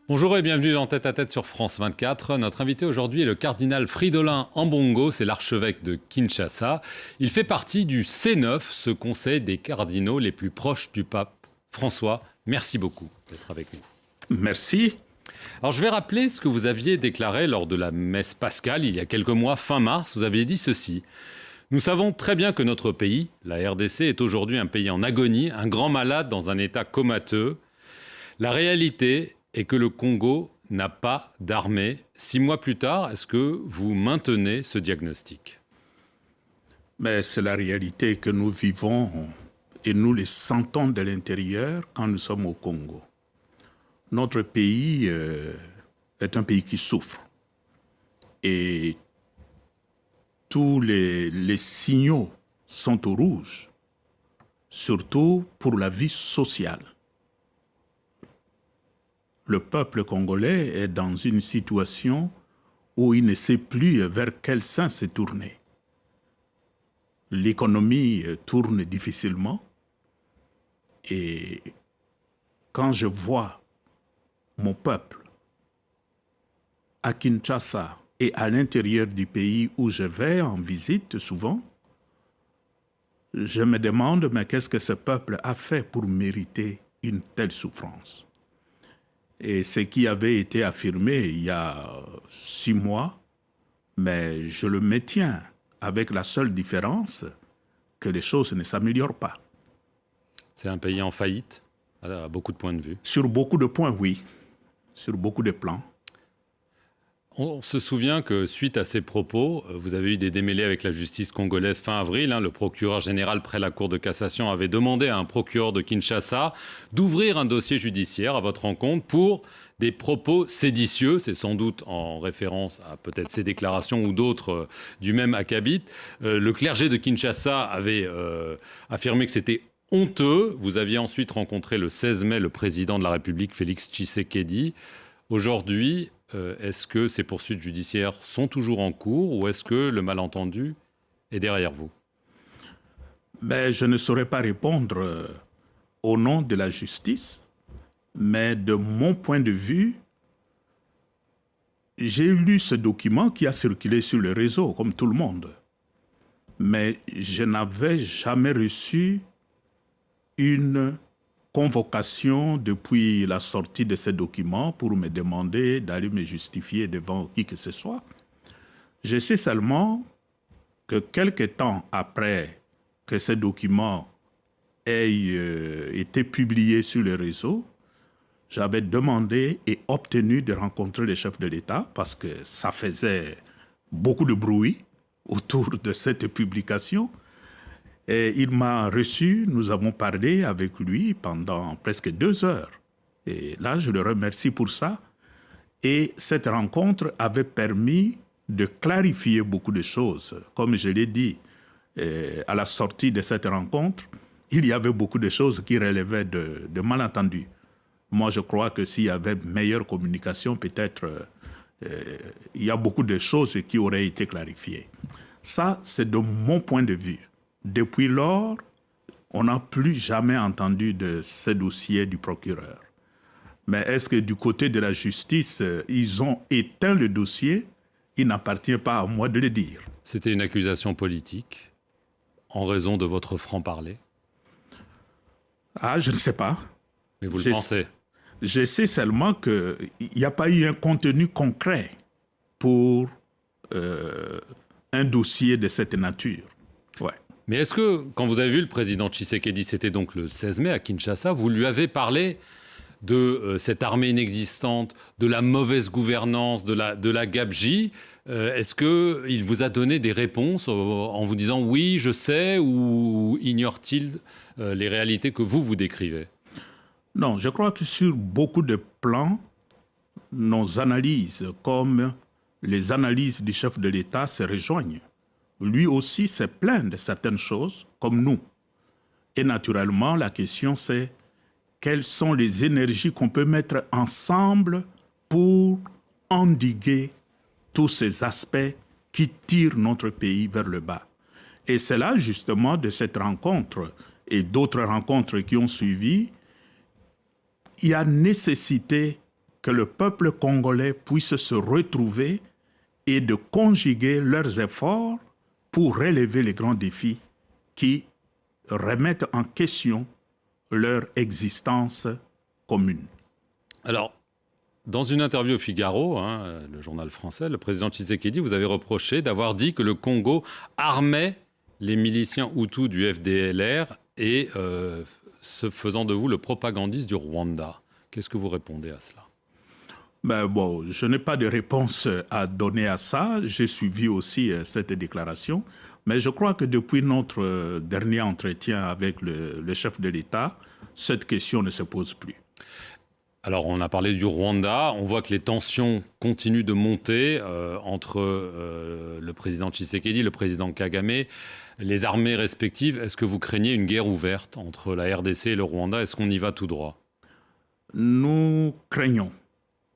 Bonjour et bienvenue dans Tête à Tête sur France 24. Notre invité aujourd'hui est le cardinal Fridolin Ambongo, c'est l'archevêque de Kinshasa. Il fait partie du C9, ce conseil des cardinaux les plus proches du pape. François, merci beaucoup d'être avec nous. Merci. Alors je vais rappeler ce que vous aviez déclaré lors de la messe pascale il y a quelques mois, fin mars. Vous aviez dit ceci. Nous savons très bien que notre pays, la RDC, est aujourd'hui un pays en agonie, un grand malade dans un état comateux. La réalité est que le Congo n'a pas d'armée. 6 mois plus tard, est-ce que vous maintenez ce diagnostic? Mais c'est la réalité que nous vivons et nous le sentons de l'intérieur quand nous sommes au Congo. Notre pays est un pays qui souffre. Et tous les signaux sont au rouge, surtout pour la vie sociale. Le peuple congolais est dans une situation où il ne sait plus vers quel sens se tourner. L'économie tourne difficilement et quand je vois mon peuple à Kinshasa et à l'intérieur du pays où je vais en visite souvent, je me demande mais qu'est-ce que ce peuple a fait pour mériter une telle souffrance? Et ce qui avait été affirmé il y a 6 mois, mais je le maintiens avec la seule différence que les choses ne s'améliorent pas. C'est un pays en faillite, à beaucoup de points de vue. Sur beaucoup de points, oui. Sur beaucoup de plans. On se souvient que suite à ces propos, vous avez eu des démêlés avec la justice congolaise fin avril. Le procureur général près la Cour de cassation avait demandé à un procureur de Kinshasa d'ouvrir un dossier judiciaire à votre encontre pour des propos séditieux. C'est sans doute en référence à peut-être ces déclarations ou d'autres du même acabit. Le clergé de Kinshasa avait affirmé que c'était honteux. Vous aviez ensuite rencontré le 16 mai le président de la République, Félix Tshisekedi. Aujourd'hui, est-ce que ces poursuites judiciaires sont toujours en cours ou est-ce que le malentendu est derrière vous? Mais je ne saurais pas répondre au nom de la justice, mais de mon point de vue, j'ai lu ce document qui a circulé sur le réseau, comme tout le monde. Mais je n'avais jamais reçu une convocation depuis la sortie de ces documents pour me demander d'aller me justifier devant qui que ce soit. Je sais seulement que quelque temps après que ces documents aient été publiés sur le réseau, j'avais demandé et obtenu de rencontrer le chef de l'État parce que ça faisait beaucoup de bruit autour de cette publication. Et il m'a reçu, nous avons parlé avec lui pendant presque 2 heures. Et là, je le remercie pour ça. Et cette rencontre avait permis de clarifier beaucoup de choses. Comme je l'ai dit, à la sortie de cette rencontre, il y avait beaucoup de choses qui relevaient de malentendus. Moi, je crois que s'il y avait meilleure communication, peut-être il y a beaucoup de choses qui auraient été clarifiées. Ça, c'est de mon point de vue. Depuis lors, on n'a plus jamais entendu de ce dossier du procureur. Mais est-ce que du côté de la justice, ils ont éteint le dossier? Il n'appartient pas à moi de le dire. C'était une accusation politique en raison de votre franc-parler? Ah, je ne sais pas. Mais vous le pensez? Je sais seulement qu'il n'y a pas eu un contenu concret pour un dossier de cette nature. Ouais. Mais est-ce que, quand vous avez vu le président Tshisekedi, c'était donc le 16 mai à Kinshasa, vous lui avez parlé de cette armée inexistante, de la mauvaise gouvernance, de la gabegie? Est-ce qu'il vous a donné des réponses en vous disant « oui, je sais » ou ignore-t-il les réalités que vous décrivez? Non, je crois que sur beaucoup de plans, nos analyses, comme les analyses du chef de l'État, se rejoignent. Lui aussi s'est plaint de certaines choses, comme nous. Et naturellement, la question c'est quelles sont les énergies qu'on peut mettre ensemble pour endiguer tous ces aspects qui tirent notre pays vers le bas. Et c'est là justement de cette rencontre et d'autres rencontres qui ont suivi, il y a nécessité que le peuple congolais puisse se retrouver et de conjuguer leurs efforts pour relever les grands défis qui remettent en question leur existence commune. Alors, dans une interview au Figaro, le journal français, le président Tshisekedi vous avez reproché d'avoir dit que le Congo armait les miliciens Hutus du FDLR et se faisant de vous le propagandiste du Rwanda. Qu'est-ce que vous répondez à cela? Je n'ai pas de réponse à donner à ça. J'ai suivi aussi cette déclaration. Mais je crois que depuis notre dernier entretien avec le chef de l'État, cette question ne se pose plus. Alors, on a parlé du Rwanda. On voit que les tensions continuent de monter entre le président Tshisekedi, le président Kagame, les armées respectives. Est-ce que vous craignez une guerre ouverte entre la RDC et le Rwanda? Est-ce qu'on y va tout droit? Nous craignons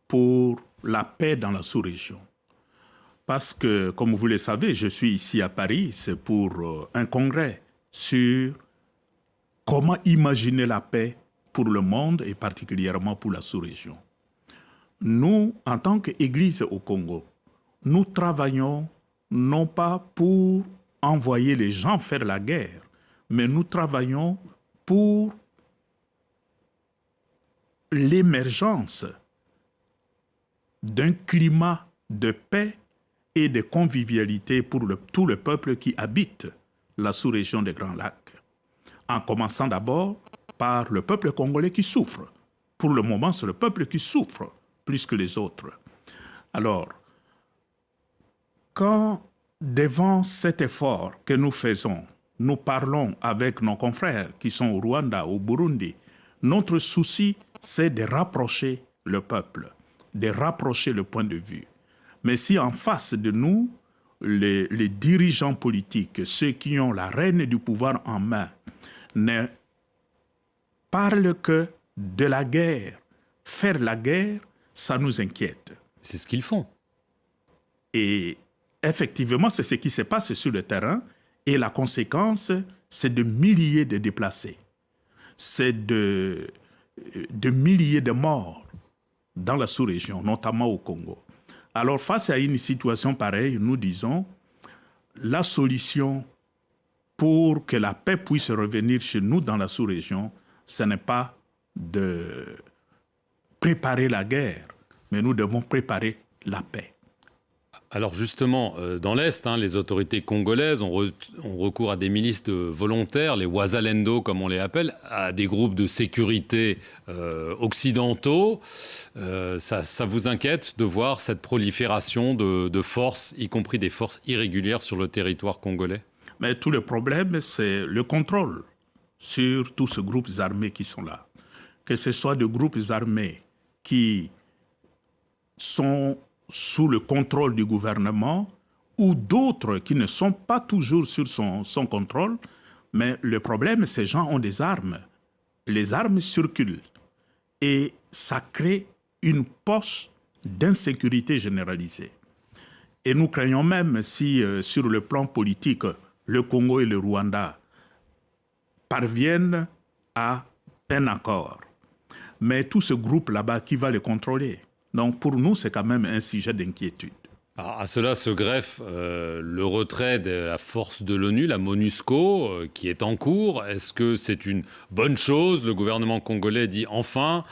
pour la paix dans la sous-région. Parce que, comme vous le savez, je suis ici à Paris, c'est pour un congrès sur comment imaginer la paix pour le monde et particulièrement pour la sous-région. Nous, en tant qu'Église au Congo, nous travaillons non pas pour envoyer les gens faire la guerre, mais nous travaillons pour l'émergence d'un climat de paix et de convivialité pour tout le peuple qui habite la sous-région des Grands Lacs. En commençant d'abord par le peuple congolais qui souffre. Pour le moment, c'est le peuple qui souffre plus que les autres. Alors, quand devant cet effort que nous faisons, nous parlons avec nos confrères qui sont au Rwanda, au Burundi, notre souci, c'est de rapprocher le peuple, de rapprocher le point de vue. Mais si en face de nous, les dirigeants politiques, ceux qui ont la rêne du pouvoir en main, ne parlent que de la guerre, faire la guerre, ça nous inquiète. C'est ce qu'ils font. Et effectivement, c'est ce qui se passe sur le terrain. Et la conséquence, c'est de milliers de déplacés. C'est de milliers de morts dans la sous-région, notamment au Congo. Alors, face à une situation pareille, nous disons, la solution pour que la paix puisse revenir chez nous dans la sous-région, ce n'est pas de préparer la guerre, mais nous devons préparer la paix. Alors justement, dans l'Est, les autorités congolaises ont recours à des milices de volontaires, les Wazalendo comme on les appelle, à des groupes de sécurité occidentaux. Ça vous inquiète de voir cette prolifération de forces, y compris des forces irrégulières sur le territoire congolais? Mais tout le problème, c'est le contrôle sur tous ces groupes armés qui sont là. Que ce soit des groupes armés qui sont sous le contrôle du gouvernement ou d'autres qui ne sont pas toujours sur son contrôle. Mais le problème, ces gens ont des armes. Les armes circulent. Et ça crée une poche d'insécurité généralisée. Et nous craignons même si, sur le plan politique, le Congo et le Rwanda parviennent à un accord. Mais tout ce groupe là-bas, qui va les contrôler? Donc pour nous, c'est quand même un sujet d'inquiétude. À cela se greffe le retrait de la force de l'ONU, la MONUSCO, qui est en cours. Est-ce que c'est une bonne chose? Le gouvernement congolais dit enfin,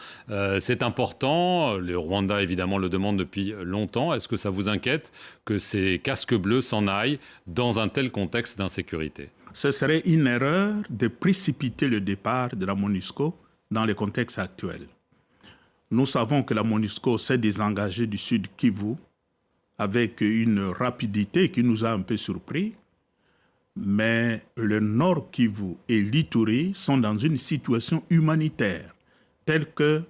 c'est important. Le Rwanda, évidemment, le demande depuis longtemps. Est-ce que ça vous inquiète que ces casques bleus s'en aillent dans un tel contexte d'insécurité? Ce serait une erreur de précipiter le départ de la MONUSCO dans le contexte actuel. Nous savons que la MONUSCO s'est désengagée du Sud Kivu avec une rapidité qui nous a un peu surpris. Mais le Nord Kivu et l'Ituri sont dans une situation humanitaire telle que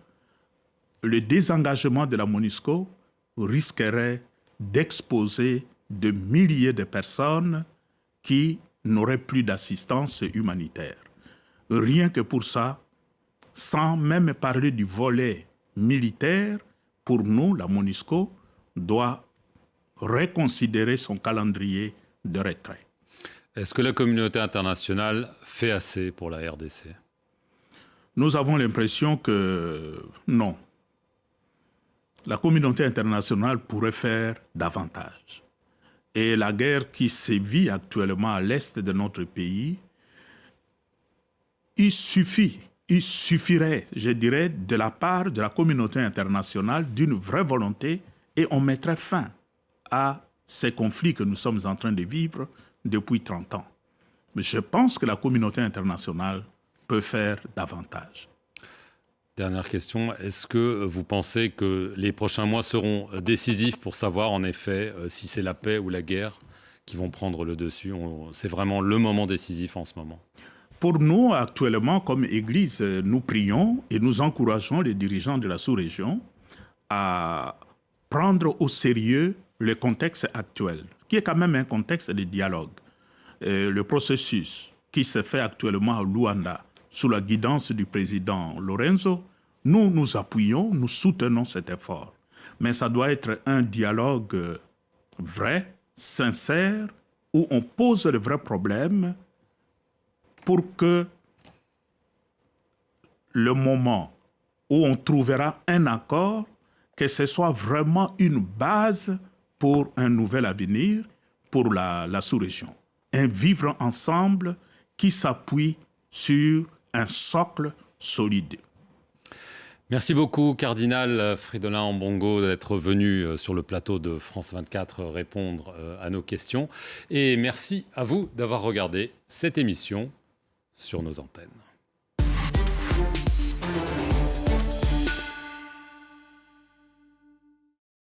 le désengagement de la MONUSCO risquerait d'exposer de milliers de personnes qui n'auraient plus d'assistance humanitaire. Rien que pour ça, sans même parler du volet militaire, pour nous, la MONUSCO doit reconsidérer son calendrier de retrait. Est-ce que la communauté internationale fait assez pour la RDC? Nous avons l'impression que non. la communauté internationale pourrait faire davantage. Et la guerre qui sévit actuellement à l'est de notre pays, il suffirait, je dirais, de la part de la communauté internationale d'une vraie volonté et on mettrait fin à ces conflits que nous sommes en train de vivre depuis 30 ans. Mais je pense que la communauté internationale peut faire davantage. Dernière question, est-ce que vous pensez que les prochains mois seront décisifs pour savoir en effet si c'est la paix ou la guerre qui vont prendre le dessus? C'est vraiment le moment décisif en ce moment. Pour nous, actuellement, comme Église, nous prions et nous encourageons les dirigeants de la sous-région à prendre au sérieux le contexte actuel, qui est quand même un contexte de dialogue. Le processus qui se fait actuellement à Luanda, sous la guidance du président Lorenzo, nous nous appuyons, nous soutenons cet effort. Mais ça doit être un dialogue vrai, sincère, où on pose le vrai problème pour que le moment où on trouvera un accord, que ce soit vraiment une base pour un nouvel avenir pour la sous-région. Un vivre ensemble qui s'appuie sur un socle solide. Merci beaucoup, Cardinal Fridolin Ambongo, d'être venu sur le plateau de France 24 répondre à nos questions. Et merci à vous d'avoir regardé cette émission sur nos antennes.